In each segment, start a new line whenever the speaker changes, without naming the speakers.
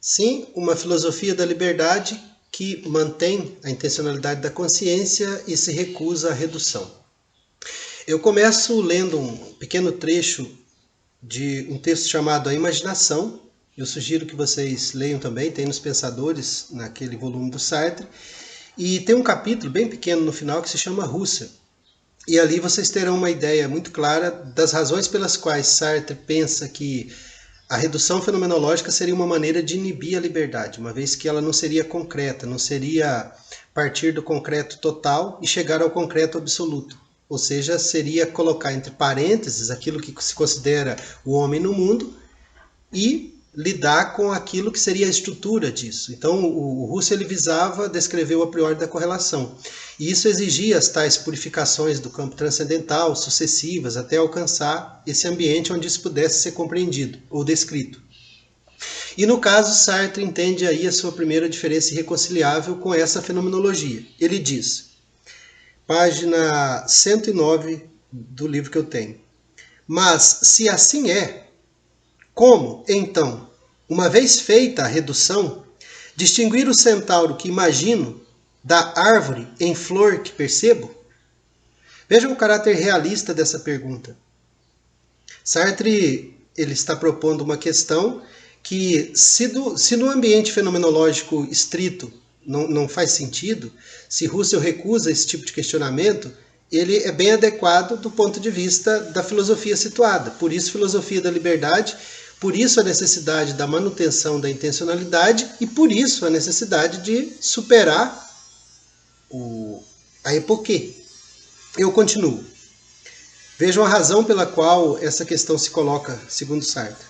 Sim, uma filosofia da liberdade que mantém a intencionalidade da consciência e se recusa à redução. Eu começo lendo um pequeno trecho de um texto chamado A Imaginação. Eu sugiro que vocês leiam também, tem nos Pensadores, naquele volume do Sartre. E tem um capítulo bem pequeno no final que se chama Rússia. E ali vocês terão uma ideia muito clara das razões pelas quais Sartre pensa que a redução fenomenológica seria uma maneira de inibir a liberdade, uma vez que ela não seria concreta, não seria partir do concreto total e chegar ao concreto absoluto. Ou seja, seria colocar entre parênteses aquilo que se considera o homem no mundo e lidar com aquilo que seria a estrutura disso. Então, o Russell ele visava descrever o a priori da correlação. E isso exigia as tais purificações do campo transcendental, sucessivas, até alcançar esse ambiente onde isso pudesse ser compreendido ou descrito. E no caso, Sartre entende aí a sua primeira diferença irreconciliável com essa fenomenologia. Ele diz, página 109 do livro que eu tenho, mas se assim é, como, então, uma vez feita a redução, distinguir o centauro que imagino da árvore em flor que percebo? Vejam o caráter realista dessa pergunta. Sartre ele está propondo uma questão que, se no ambiente fenomenológico estrito não faz sentido, se Russell recusa esse tipo de questionamento, ele é bem adequado do ponto de vista da filosofia situada. Por isso, filosofia da liberdade, por isso a necessidade da manutenção da intencionalidade e por isso a necessidade de superar a epoquê. Eu continuo. Vejam a razão pela qual essa questão se coloca, segundo Sartre.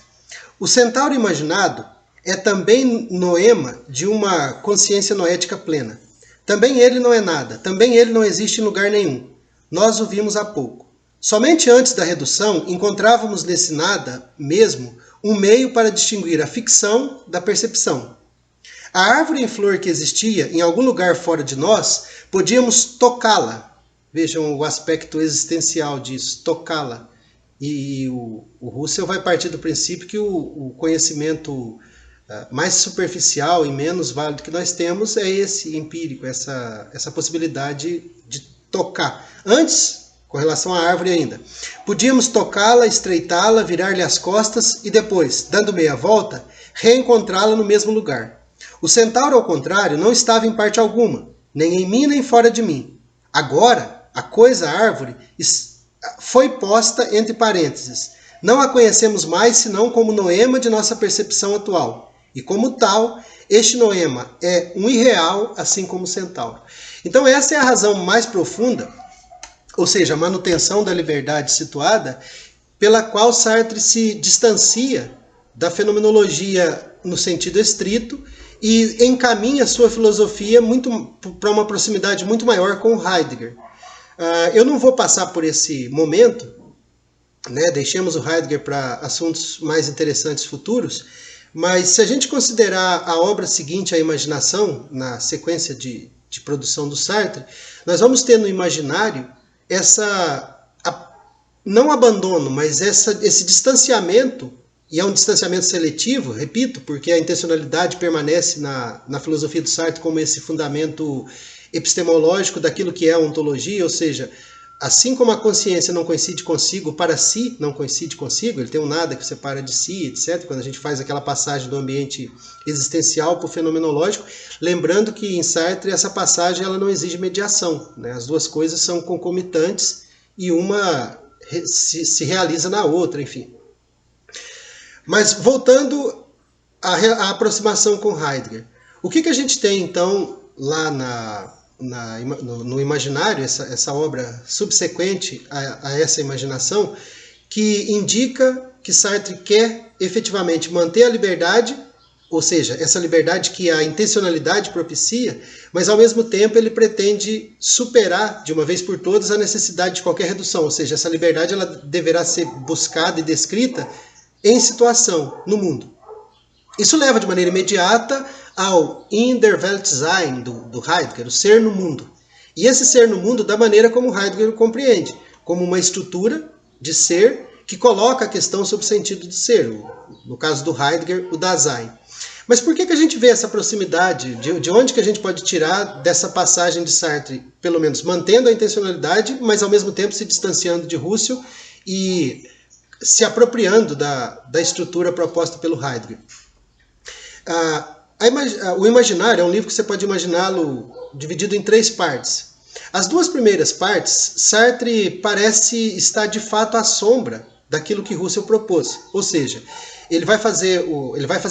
O centauro imaginado é também noema de uma consciência noética plena. Também ele não é nada, também ele não existe em lugar nenhum. Nós o vimos há pouco. Somente antes da redução encontrávamos nesse nada mesmo um meio para distinguir a ficção da percepção. A árvore em flor que existia em algum lugar fora de nós, podíamos tocá-la. Vejam o aspecto existencial disso, tocá-la. E o Russell vai partir do princípio que o conhecimento mais superficial e menos válido que nós temos é esse empírico, essa possibilidade de tocar. Antes, com relação à árvore ainda, podíamos tocá-la, estreitá-la, virar-lhe as costas e depois, dando meia volta, reencontrá-la no mesmo lugar. O centauro, ao contrário, não estava em parte alguma, nem em mim nem fora de mim. Agora, a coisa, a árvore, foi posta entre parênteses. Não a conhecemos mais senão como noema de nossa percepção atual. E como tal, este noema é um irreal, assim como o centauro. Então essa é a razão mais profunda, ou seja, a manutenção da liberdade situada, pela qual Sartre se distancia da fenomenologia no sentido estrito e encaminha sua filosofia para uma proximidade muito maior com Heidegger. Eu não vou passar por esse momento, né? Deixemos o Heidegger para assuntos mais interessantes futuros, mas se a gente considerar a obra seguinte, A Imaginação, na sequência de produção do Sartre, nós vamos ter no imaginário não abandono, mas esse distanciamento, e é um distanciamento seletivo, repito, porque a intencionalidade permanece na filosofia do Sartre como esse fundamento epistemológico daquilo que é a ontologia, ou seja, assim como a consciência não coincide consigo, para si não coincide consigo, ele tem um nada que separa de si, etc. Quando a gente faz aquela passagem do ambiente existencial para o fenomenológico, lembrando que em Sartre essa passagem ela não exige mediação, né? As duas coisas são concomitantes e uma se realiza na outra, enfim. Mas voltando à aproximação com Heidegger, o que a gente tem então lá no imaginário, essa obra subsequente a essa imaginação, que indica que Sartre quer efetivamente manter a liberdade, ou seja, essa liberdade que a intencionalidade propicia, mas ao mesmo tempo ele pretende superar de uma vez por todas a necessidade de qualquer redução, ou seja, essa liberdade ela deverá ser buscada e descrita em situação, no mundo. Isso leva de maneira imediata ao In der Welt sein do Heidegger, o ser no mundo. E esse ser no mundo da maneira como Heidegger o compreende, como uma estrutura de ser que coloca a questão sob o sentido de ser, no caso do Heidegger, o Dasein. Mas por que a gente vê essa proximidade? De onde que a gente pode tirar dessa passagem de Sartre, pelo menos mantendo a intencionalidade, mas ao mesmo tempo se distanciando de Husserl e se apropriando da estrutura proposta pelo Heidegger? O Imaginário é um livro que você pode imaginá-lo dividido em 3 partes. As 2 primeiras partes, Sartre parece estar de fato à sombra daquilo que Husserl propôs. Ou seja, ele vai fazer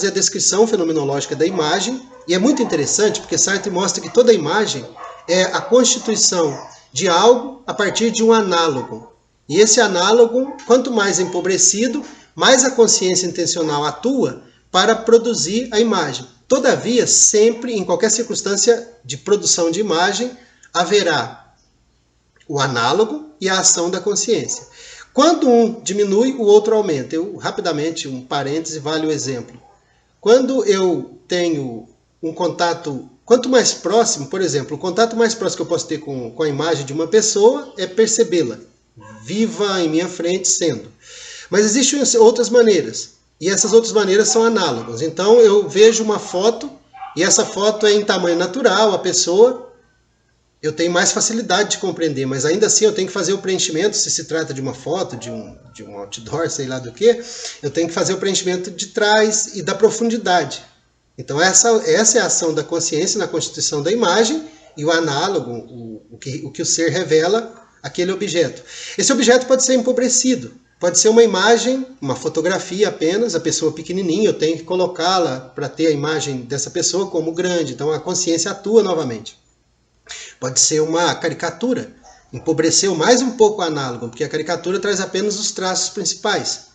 a descrição fenomenológica da imagem, e é muito interessante porque Sartre mostra que toda imagem é a constituição de algo a partir de um análogo. E esse análogo, quanto mais empobrecido, mais a consciência intencional atua para produzir a imagem. Todavia, sempre, em qualquer circunstância de produção de imagem, haverá o análogo e a ação da consciência. Quando um diminui, o outro aumenta. Rapidamente, um parêntese, vale o exemplo. Quando eu tenho um contato, quanto mais próximo, por exemplo, o contato mais próximo que eu posso ter com a imagem de uma pessoa é percebê-la, viva em minha frente sendo. Mas existem outras maneiras, e essas outras maneiras são análogas. Então eu vejo uma foto, e essa foto é em tamanho natural, a pessoa, eu tenho mais facilidade de compreender, mas ainda assim eu tenho que fazer o preenchimento, se se trata de uma foto, de um outdoor, sei lá do que, eu tenho que fazer o preenchimento de trás e da profundidade. Então essa é a ação da consciência na constituição da imagem, e o análogo, o que o ser revela, aquele objeto. Esse objeto pode ser empobrecido, pode ser uma imagem, uma fotografia apenas, a pessoa pequenininha, eu tenho que colocá-la para ter a imagem dessa pessoa como grande, então a consciência atua novamente. Pode ser uma caricatura, empobreceu mais um pouco o análogo, porque a caricatura traz apenas os traços principais.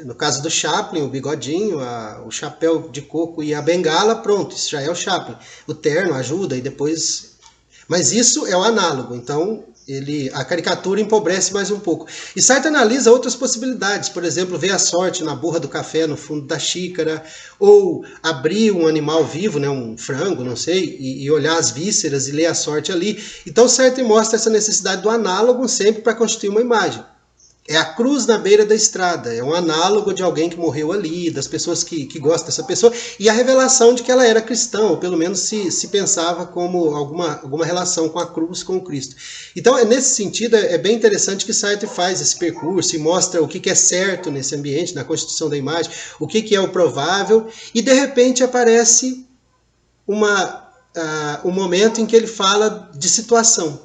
No caso do Chaplin, o bigodinho, o chapéu de coco e a bengala, pronto, isso já é o Chaplin. O terno ajuda e depois... Mas isso é o análogo, então a caricatura empobrece mais um pouco. E Sartre analisa outras possibilidades, por exemplo, ver a sorte na borra do café, no fundo da xícara, ou abrir um animal vivo, um frango, não sei, e olhar as vísceras e ler a sorte ali. Então Sartre mostra essa necessidade do análogo sempre para constituir uma imagem. É a cruz na beira da estrada, é um análogo de alguém que morreu ali, das pessoas que gostam dessa pessoa, e a revelação de que ela era cristã, ou pelo menos se pensava como alguma relação com a cruz, com o Cristo. Então, nesse sentido, é bem interessante que Sartre faz esse percurso e mostra o que é certo nesse ambiente, na constituição da imagem, o que é o provável, e de repente aparece um momento em que ele fala de situação.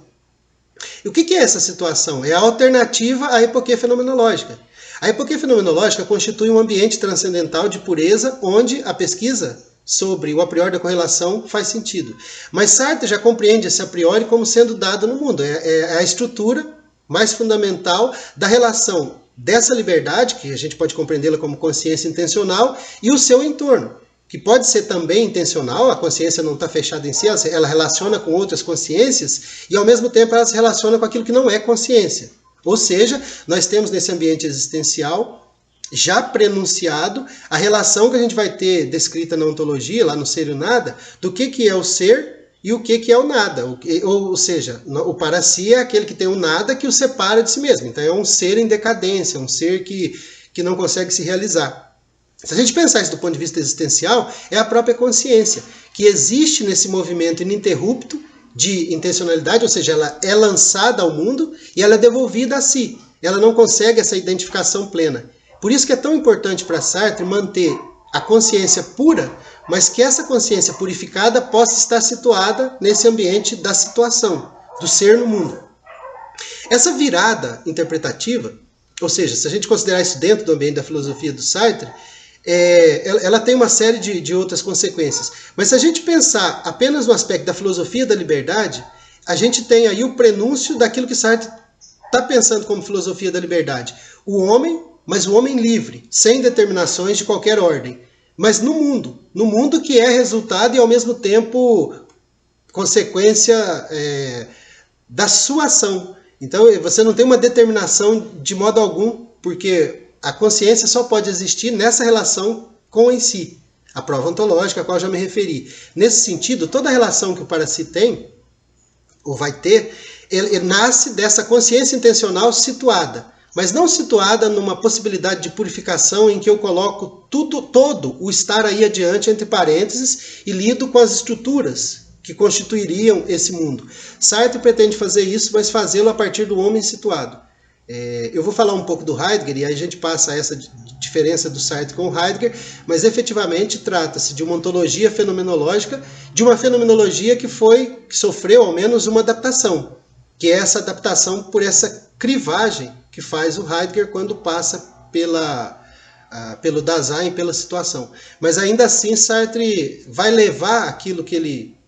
E o que é essa situação? É a alternativa à epoquê fenomenológica. A epoquê fenomenológica constitui um ambiente transcendental de pureza onde a pesquisa sobre o a priori da correlação faz sentido. Mas Sartre já compreende esse a priori como sendo dado no mundo. É a estrutura mais fundamental da relação dessa liberdade, que a gente pode compreendê-la como consciência intencional, e o seu entorno, que pode ser também intencional, a consciência não está fechada em si, ela relaciona com outras consciências, e ao mesmo tempo ela se relaciona com aquilo que não é consciência. Ou seja, nós temos nesse ambiente existencial, já prenunciado, a relação que a gente vai ter descrita na ontologia, lá no Ser e o Nada, do que é o ser e o que é o nada. Ou seja, o para si é aquele que tem o nada que o separa de si mesmo. Então é um ser em decadência, um ser que não consegue se realizar. Se a gente pensar isso do ponto de vista existencial, é a própria consciência, que existe nesse movimento ininterrupto de intencionalidade, ou seja, ela é lançada ao mundo e ela é devolvida a si. Ela não consegue essa identificação plena. Por isso que é tão importante para Sartre manter a consciência pura, mas que essa consciência purificada possa estar situada nesse ambiente da situação, do ser no mundo. Essa virada interpretativa, ou seja, se a gente considerar isso dentro do ambiente da filosofia do Sartre, ela tem uma série de outras consequências. Mas se a gente pensar apenas no aspecto da filosofia da liberdade, a gente tem aí o prenúncio daquilo que Sartre está pensando como filosofia da liberdade. O homem, mas o homem livre, sem determinações de qualquer ordem. Mas no mundo que é resultado e ao mesmo tempo consequência da sua ação. Então você não tem uma determinação de modo algum, porque a consciência só pode existir nessa relação com em si. A prova ontológica a qual eu já me referi. Nesse sentido, toda relação que o para si tem, ou vai ter, ele nasce dessa consciência intencional situada. mas não situada numa possibilidade de purificação em que eu coloco todo o estar aí adiante entre parênteses e lido com as estruturas que constituiriam esse mundo. Sartre pretende fazer isso, mas fazê-lo a partir do homem situado. Eu vou falar um pouco do Heidegger e aí a gente passa a essa diferença do Sartre com o Heidegger, mas efetivamente trata-se de uma ontologia fenomenológica, de uma fenomenologia que sofreu ao menos uma adaptação, que é essa adaptação por essa crivagem que faz o Heidegger quando passa pelo Dasein, pela situação. Mas ainda assim Sartre vai levar aquilo que ele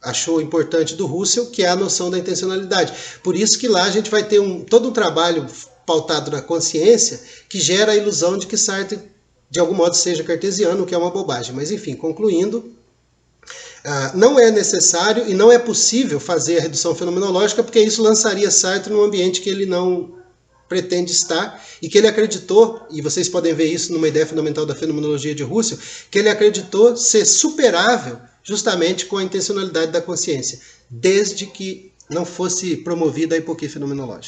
achou importante do Husserl, que é a noção da intencionalidade. Por isso que lá a gente vai ter todo um trabalho pautado na consciência que gera a ilusão de que Sartre, de algum modo, seja cartesiano, o que é uma bobagem. Mas, enfim, concluindo, não é necessário e não é possível fazer a redução fenomenológica, porque isso lançaria Sartre num ambiente que ele não pretende estar e que ele acreditou, e vocês podem ver isso numa ideia fundamental da fenomenologia de Husserl, que ele acreditou ser superável justamente com a intencionalidade da consciência, desde que não fosse promovida a hipoquia fenomenológica.